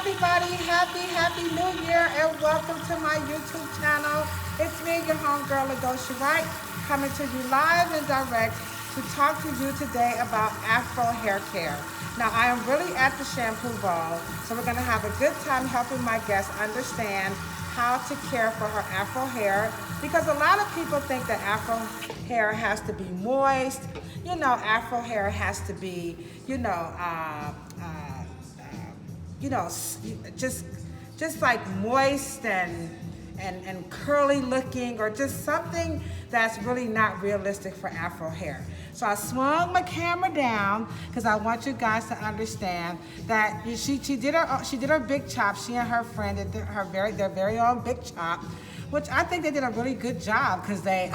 everybody, happy New Year and welcome to my YouTube channel. It's me, your homegirl, Ladosha Wright, coming to you live and direct to talk to you today about Afro hair care. Now, I am really at the shampoo bowl, so we're going to have a good time helping my guests understand how to care for her Afro hair, because a lot of people think that Afro hair has to be moist. You know, Afro hair has to be, just like moist and curly looking, or just something that's really not realistic for Afro hair. So I swung my camera down because I want you guys to understand that she did her big chop. She and her friend did their very own big chop, which I think they did a really good job because they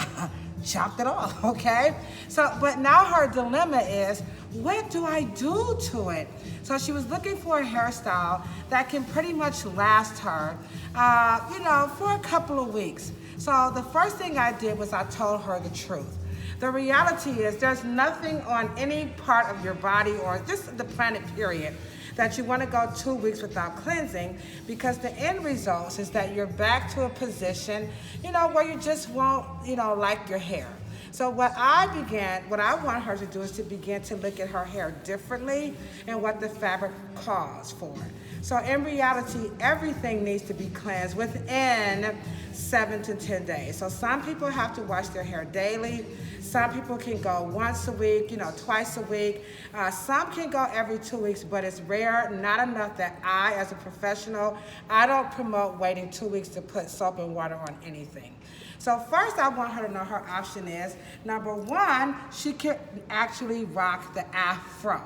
chopped it off, okay? So, but now her dilemma is, what do I do to it? So she was looking for a hairstyle that can pretty much last her, for a couple of weeks. So the first thing I did was I told her the truth. The reality is there's nothing on any part of your body or just the planet period that you want to go 2 weeks without cleansing, because the end result is that you're back to a position, where you just won't, like your hair. So what I want her to do is to begin to look at her hair differently and what the fabric calls for. So in reality, everything needs to be cleansed within 7 to 10 days. So some people have to wash their hair daily. Some people can go once a week, twice a week. Some can go every 2 weeks, but it's rare, not enough that I, as a professional, I don't promote waiting 2 weeks to put soap and water on anything. So first, I want her to know her option is, number one, she can actually rock the Afro.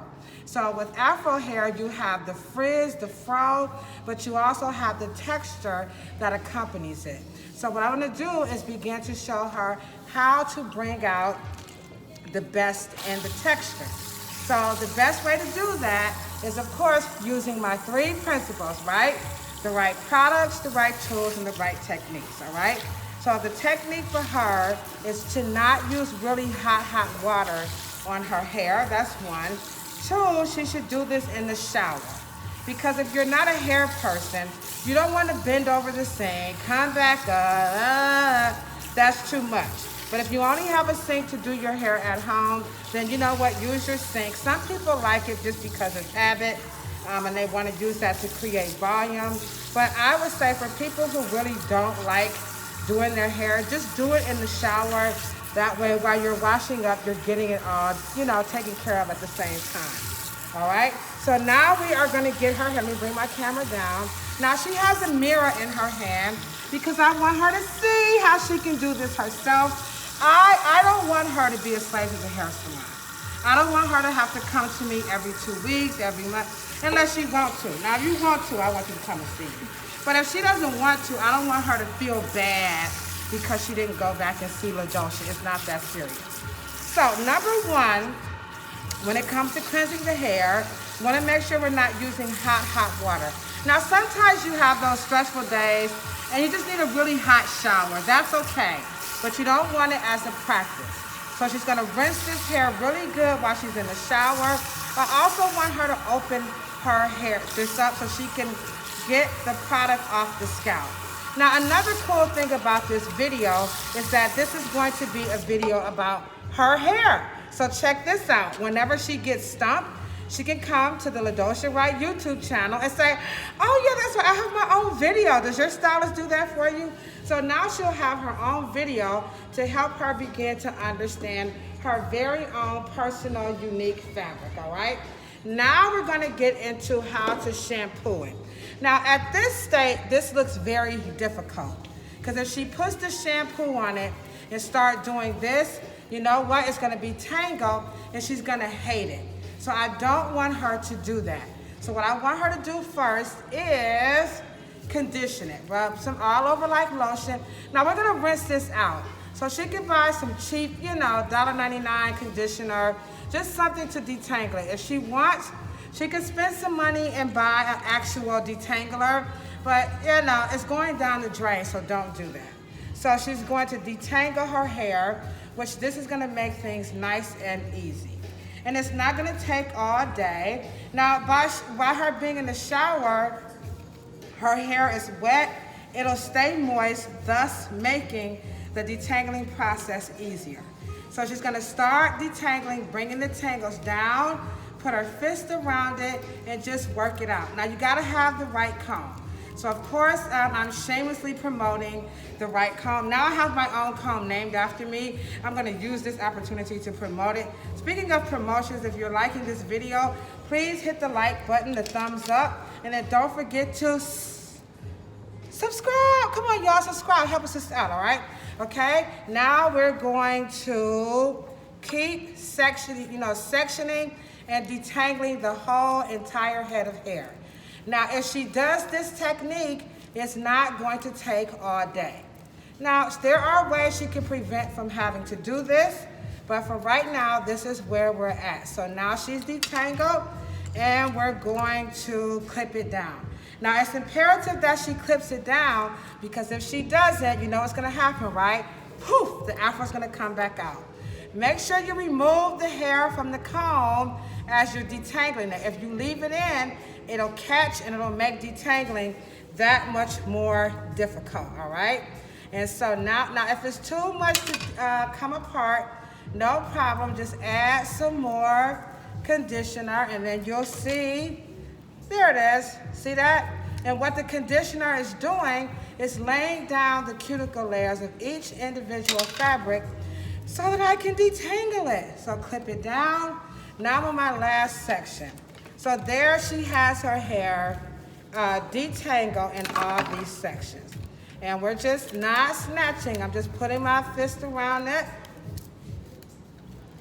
So with Afro hair, you have the frizz, the fro, but you also have the texture that accompanies it. So what I'm gonna do is begin to show her how to bring out the best in the texture. So the best way to do that is, of course, using my 3 principles, right? The right products, the right tools, and the right techniques, all right? So the technique for her is to not use really hot water on her hair. That's one. 2, she should do this in the shower. Because if you're not a hair person, you don't want to bend over the sink, come back up, that's too much. But if you only have a sink to do your hair at home, then you know what, use your sink. Some people like it just because of habit, and they want to use that to create volume. But I would say for people who really don't like doing their hair, just do it in the shower. That way, while you're washing up, you're getting it all, taken care of at the same time. All right? So now we are going to get her, let me bring my camera down. Now she has a mirror in her hand because I want her to see how she can do this herself. I don't want her to be a slave to the hair salon. I don't want her to have to come to me every 2 weeks, every month, unless she wants to. Now, if you want to, I want you to come and see me. But if she doesn't want to, I don't want her to feel bad because she didn't go back and see Ladosha. It's not that serious. So, number one, when it comes to cleansing the hair, want to make sure we're not using hot water. Now, sometimes you have those stressful days and you just need a really hot shower. That's okay, but you don't want it as a practice. So she's going to rinse this hair really good while she's in the shower. I also want her to open her hair this up so she can get the product off the scalp. Now, another cool thing about this video is that this is going to be a video about her hair. So check this out. Whenever she gets stumped, she can come to the Ladosha Wright YouTube channel and say, oh yeah, that's right, I have my own video. Does your stylist do that for you? So now she'll have her own video to help her begin to understand her very own personal, unique fabric, all right? Now we're gonna get into how to shampoo it. Now at this state, this looks very difficult, because if she puts the shampoo on it and start doing this, you know what, it's gonna be tangled and she's gonna hate it. So I don't want her to do that. So what I want her to do first is condition it. Rub some all over like lotion. Now we're gonna rinse this out. So she can buy some cheap, $1.99 conditioner, just something to detangle it. If she wants, she can spend some money and buy an actual detangler, but it's going down the drain, so don't do that. So she's going to detangle her hair, which this is gonna make things nice and easy. And it's not gonna take all day. Now, by her being in the shower, her hair is wet, it'll stay moist, thus making the detangling process easier. So she's gonna start detangling, bringing the tangles down, put her fist around it, and just work it out. Now you gotta have the right comb. So of course, I'm shamelessly promoting the right comb. Now I have my own comb named after me. I'm gonna use this opportunity to promote it. Speaking of promotions, if you're liking this video, please hit the like button, the thumbs up, and then don't forget to subscribe. Come on, y'all, subscribe. Help us out, all right? Okay, now we're going to keep sectioning and detangling the whole entire head of hair. Now, if she does this technique, it's not going to take all day. Now, there are ways she can prevent from having to do this, but for right now, this is where we're at. So now she's detangled, and we're going to clip it down. Now, it's imperative that she clips it down, because if she doesn't, you know what's gonna happen, right? Poof, the afro's gonna come back out. Make sure you remove the hair from the comb as you're detangling it. If you leave it in, it'll catch and it'll make detangling that much more difficult, all right? And so now if it's too much to come apart, no problem, just add some more conditioner and then you'll see, there it is, see that? And what the conditioner is doing is laying down the cuticle layers of each individual fabric so that I can detangle it. So clip it down. Now I'm on my last section. So there she has her hair detangled in all these sections. And we're just not snatching. I'm just putting my fist around it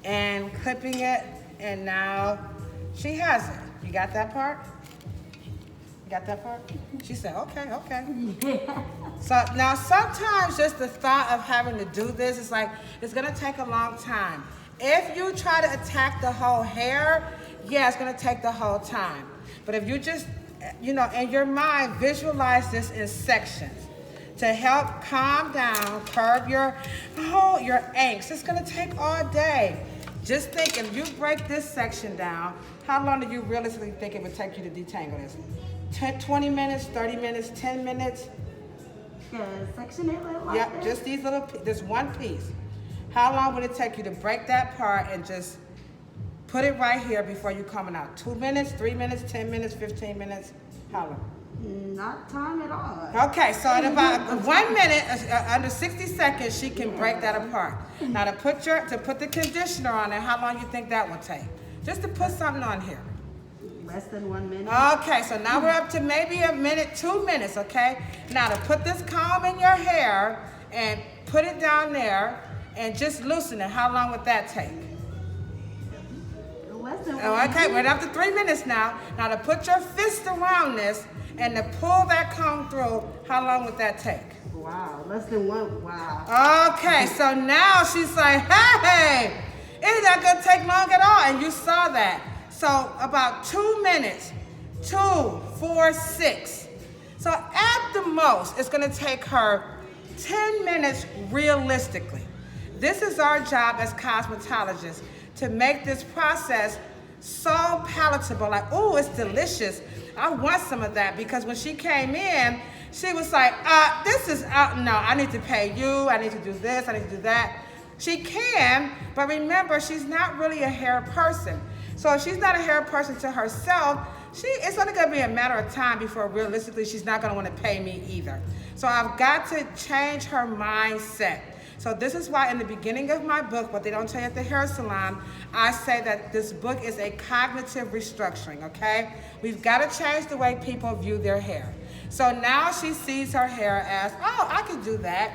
and clipping it. And now she has it. You got that part? You got that part? She said, okay, okay. Yeah. So now sometimes just the thought of having to do this is like, it's gonna take a long time. If you try to attack the whole hair, yeah, it's gonna take the whole time. But if you just, you know, in your mind, visualize this in sections to help calm down, curb your angst. It's gonna take all day. Just think, if you break this section down, how long do you realistically think it would take you to detangle this? 20 minutes, 30 minutes, 10 minutes? Yeah, section it like yep, just these little, this one piece. How long would it take you to break that part and just put it right here before you coming out? 2 minutes, 3 minutes, 10 minutes, 15 minutes? How long? Not time at all. Okay, so in about 1 minute, under 60 seconds, she can break that apart. Now to put the conditioner on it, how long you think that will take? Just to put something on here. Less than 1 minute. Okay, so now we're up to maybe a minute, 2 minutes, okay? Now to put this comb in your hair and put it down there and just loosen it, how long would that take? Less than 1 minute. Okay, we're up to 3 minutes now. Now to put your fist around this and to pull that comb through, how long would that take? Wow, less than one, wow. Okay, so now she's like, hey, it's not gonna take long at all, and you saw that. So about 2 minutes, 2, 4, 6. So at the most, it's gonna take her 10 minutes realistically. This is our job as cosmetologists, to make this process so palatable, like, oh, it's delicious. I want some of that, because when she came in, she was like, no, I need to pay you, I need to do this, I need to do that. She can, but remember, she's not really a hair person. So if she's not a hair person to herself, it's only gonna be a matter of time before realistically she's not gonna wanna pay me either. So I've got to change her mindset. So this is why in the beginning of my book, what they don't tell you at the hair salon, I say that this book is a cognitive restructuring, okay? We've got to change the way people view their hair. So now she sees her hair as, oh, I can do that.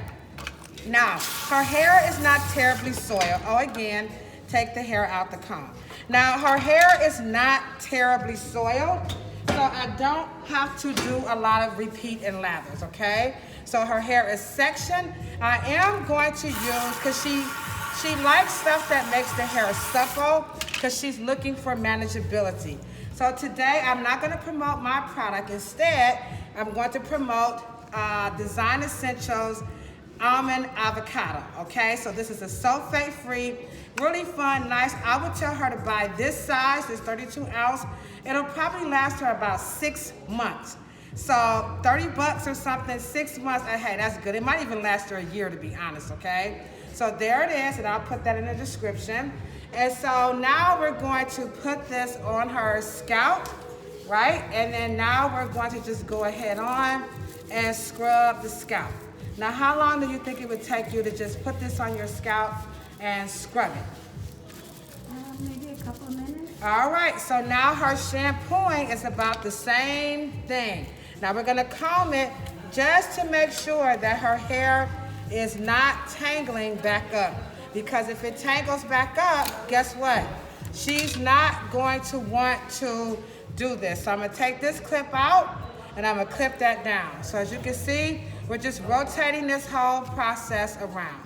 Now, her hair is not terribly soiled. Oh, again, take the hair out the comb. Now, her hair is not terribly soiled, so I don't have to do a lot of repeat and lathers, okay? So her hair is sectioned. I am going to use, because she likes stuff that makes the hair supple, because she's looking for manageability. So today, I'm not going to promote my product. Instead, I'm going to promote Design Essentials Almond Avocado, okay? So this is a sulfate-free, really fun, nice. I would tell her to buy this size, this 32 ounce. It'll probably last her about 6 months. So 30 bucks or something, 6 months, hey, that's good. It might even last her a year, to be honest, okay? So there it is, and I'll put that in the description. And so now we're going to put this on her scalp, right? And then now we're going to just go ahead on and scrub the scalp. Now, how long do you think it would take you to just put this on your scalp and scrub it? Maybe a couple of minutes. All right, so now her shampooing is about the same thing. Now we're gonna comb it just to make sure that her hair is not tangling back up. Because if it tangles back up, guess what? She's not going to want to do this. So I'm gonna take this clip out and I'm gonna clip that down. So as you can see, we're just rotating this whole process around.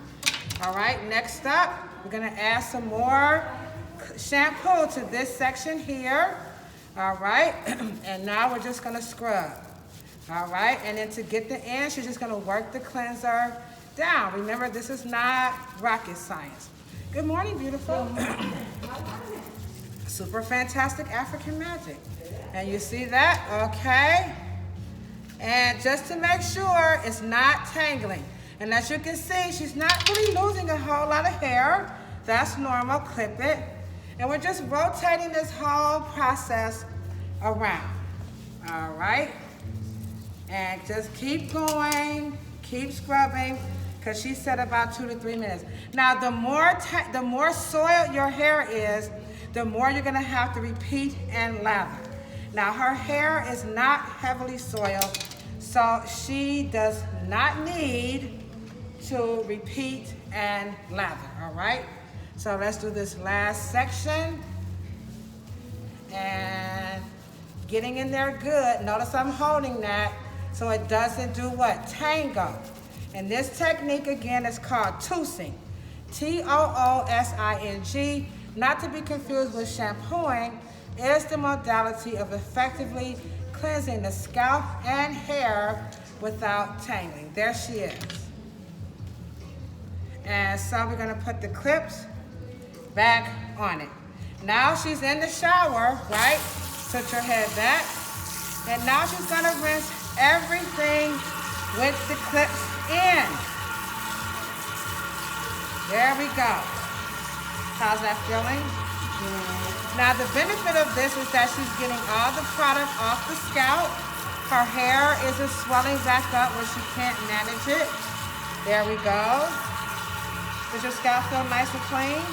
All right, next up, we're gonna add some more shampoo to this section here. All right, and now we're just gonna scrub. All right, and then to get the end, she's just gonna work the cleanser down. Remember, this is not rocket science. Good morning, beautiful. Super fantastic African magic. And you see that, okay? And just to make sure it's not tangling. And as you can see, she's not really losing a whole lot of hair. That's normal, clip it. And we're just rotating this whole process around, all right? And just keep going, keep scrubbing, because she said about 2 to 3 minutes. Now, the more soiled your hair is, the more you're gonna have to repeat and lather. Now, her hair is not heavily soiled, so she does not need to repeat and lather, all right? So let's do this last section. And getting in there good. Notice I'm holding that so it doesn't do what? Tango. And this technique again is called toosing. T-O-O-S-I-N-G. Not to be confused with shampooing, is the modality of effectively cleansing the scalp and hair without tangling. There she is. And so we're gonna put the clips back on it. Now she's in the shower, right? Put your head back. And now she's gonna rinse everything with the clips in. There we go. How's that feeling? Now the benefit of this is that she's getting all the product off the scalp. Her hair isn't swelling back up where she can't manage it. There we go. Does your scalp feel nice and clean?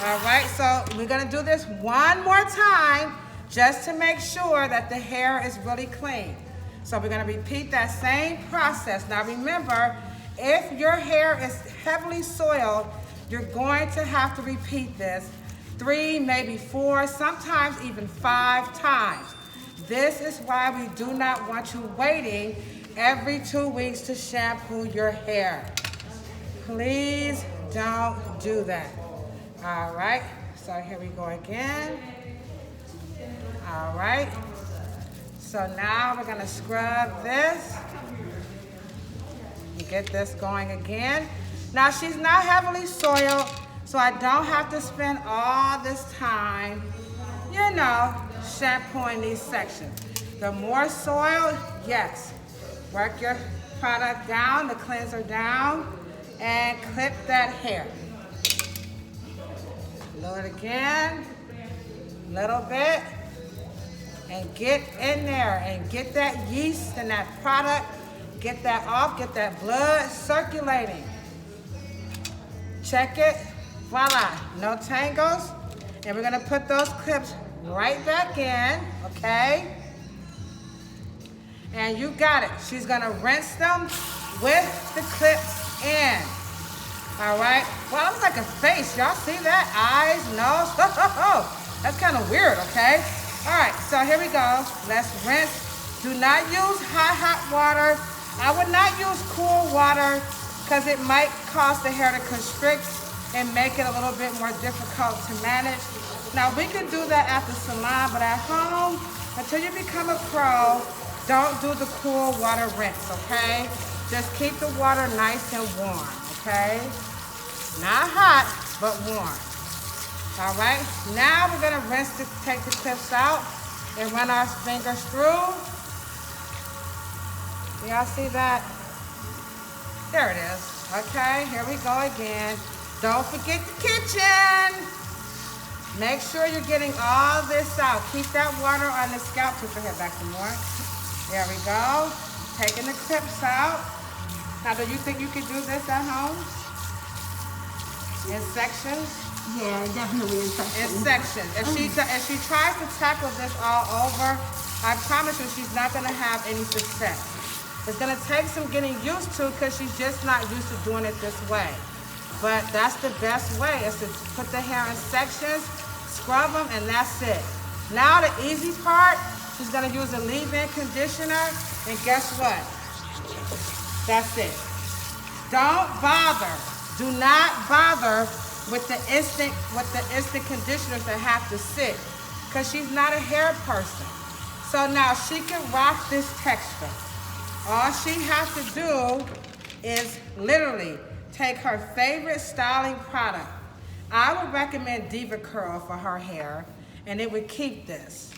All right, so we're gonna do this one more time just to make sure that the hair is really clean. So we're gonna repeat that same process. Now remember, if your hair is heavily soiled, you're going to have to repeat this 3, maybe 4, sometimes even 5 times. This is why we do not want you waiting every 2 weeks to shampoo your hair. Please don't do that. All right, so here we go again. All right, so now we're gonna scrub this and get this going again. Now she's not heavily soiled, so I don't have to spend all this time, you know, shampooing these sections. The more soiled, yes, work your product down, the cleanser down, and clip that hair. Do it again, little bit, and get in there and get that yeast and that product, get that off, get that blood circulating. Check it, voila, no tangles. And we're gonna put those clips right back in, okay? And you got it. She's gonna rinse them with the clips in. All right, well, it's like a face. Y'all see that? Eyes, nose, that's kind of weird, okay? All right, so here we go. Let's rinse. Do not use hot water. I would not use cool water because it might cause the hair to constrict and make it a little bit more difficult to manage. Now, we can do that at the salon, but at home, until you become a pro, don't do the cool water rinse, okay? Just keep the water nice and warm, okay? Not hot, but warm. All right, now we're gonna rinse take the clips out and run our fingers through. Y'all see that? There it is. Okay, here we go again. Don't forget the kitchen. Make sure you're getting all this out. Keep that water on the scalp. Put your head back some more. There we go. Taking the clips out. Now, do you think you could do this at home? In sections? Yeah, definitely in sections. In sections. If she tries to tackle this all over, I promise you she's not going to have any success. It's going to take some getting used to because she's just not used to doing it this way. But that's the best way, is to put the hair in sections, scrub them, and that's it. Now the easy part, she's going to use a leave-in conditioner, and guess what? That's it. Don't bother. Do not bother with the instant conditioners that have to sit, because she's not a hair person. So now she can rock this texture. All she has to do is literally take her favorite styling product. I would recommend Diva Curl for her hair, and it would keep this.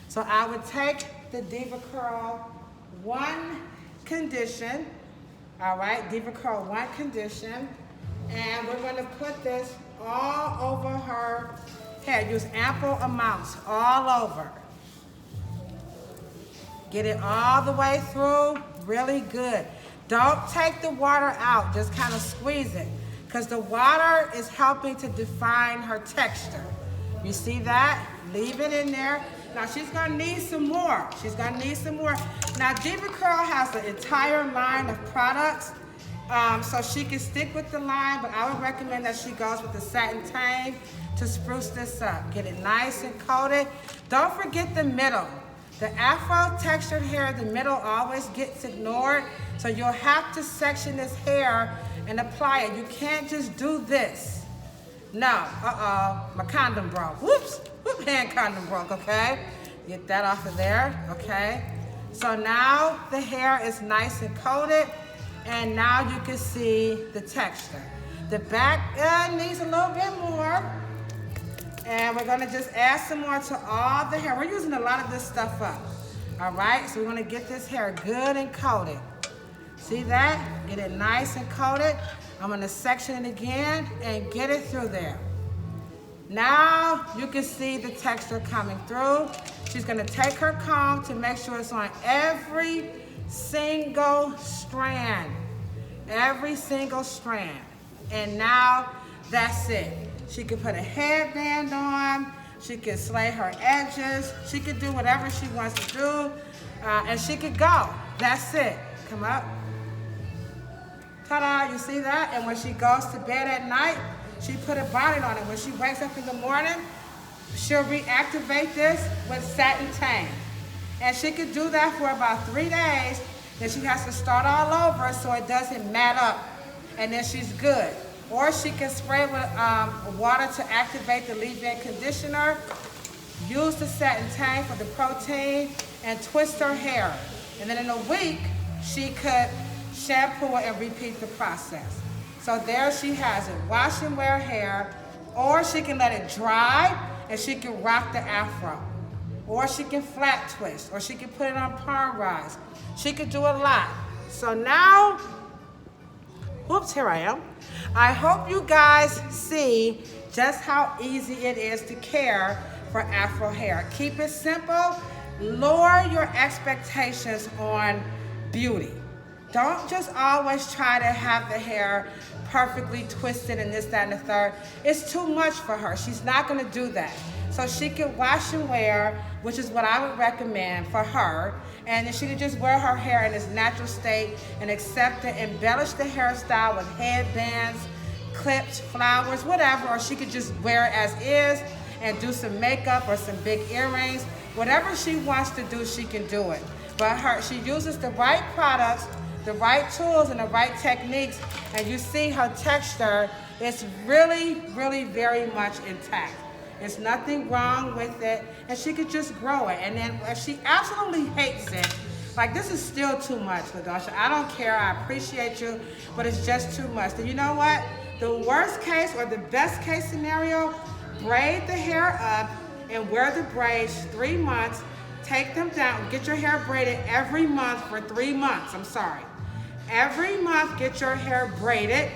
So I would take the Diva Curl 1 condition, all right, Diva Curl 1 condition, and we're going to put this all over her hair. Use ample amounts all over. Get it all the way through, really good. Don't take the water out, just kind of squeeze it, because the water is helping to define her texture. You see that? Leave it in there. Now she's gonna need some more. She's gonna need some more. Now Diva Curl has an entire line of products, so she can stick with the line, but I would recommend that she goes with the satin tang to spruce this up. Get it nice and coated. Don't forget the middle. The Afro textured hair, the middle always gets ignored, so you'll have to section this hair and apply it. You can't just do this. No, my condom broke. Whoops, hand condom broke, okay? Get that off of there, okay? So now the hair is nice and coated, and now you can see the texture. The back needs a little bit more. And we're gonna just add some more to all the hair. We're using a lot of this stuff up, all right? So we're gonna get this hair good and coated. See that? Get it nice and coated. I'm gonna section it again and get it through there. Now you can see the texture coming through. She's gonna take her comb to make sure it's on every single strand. Every single strand. And now that's it. She can put a headband on, she can slay her edges, she can do whatever she wants to do, and she could go. That's it. Come up. Ta-da, you see that? And when she goes to bed at night, she put a bonnet on it. When she wakes up in the morning, she'll reactivate this with satin tang. And she could do that for about 3 days, then she has to start all over so it doesn't mat up, and then she's good. Or she can spray with water to activate the leave-in conditioner, use the satin tang for the protein, and twist her hair. And then in a week, she could shampoo it and repeat the process. So there she has it, wash and wear hair, or she can let it dry and she can rock the Afro. Or she can flat twist, or she can put it on palm rise. She could do a lot. So now, whoops, here I am. I hope you guys see just how easy it is to care for Afro hair. Keep it simple. Lower your expectations on beauty. Don't just always try to have the hair perfectly twisted and this, that, and the third. It's too much for her. She's not gonna do that. So she can wash and wear, which is what I would recommend for her. And then she can just wear her hair in its natural state and accept it, embellish the hairstyle with headbands, clips, flowers, whatever, or she could just wear it as is and do some makeup or some big earrings. Whatever she wants to do, she can do it. But she uses the right products, the right tools, and the right techniques, and you see her texture is really, really very much intact. There's nothing wrong with it, and she could just grow it. And then if she absolutely hates it, like this is still too much, LaDosha. I don't care, I appreciate you, but it's just too much. Then you know what? The worst case or the best case scenario, braid the hair up and wear the braids 3 months. take them down, get your hair braided every month for 3 months, I'm sorry. Every month, get your hair braided,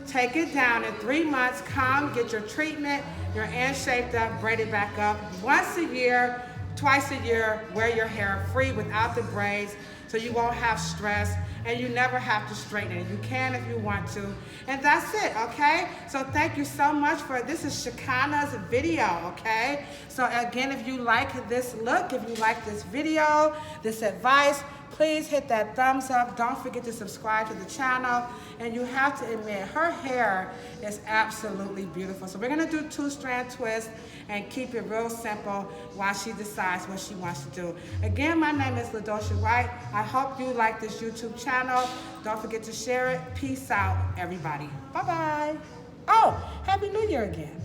take it down in 3 months, come, get your treatment, your ends shaped up, braid it back up. Once a year, twice a year, wear your hair free without the braids so you won't have stress and you never have to straighten it. You can if you want to. And that's it, okay? So thank you so much for, this is Shakana's video, okay? So again, if you like this look, if you like this video, this advice, please hit that thumbs up. Don't forget to subscribe to the channel. And you have to admit, her hair is absolutely beautiful. So we're gonna do 2-strand twists and keep it real simple while she decides what she wants to do. Again, my name is LaDosha White. I hope you like this YouTube channel. Don't forget to share it. Peace out, everybody. Bye-bye. Oh, Happy New Year again.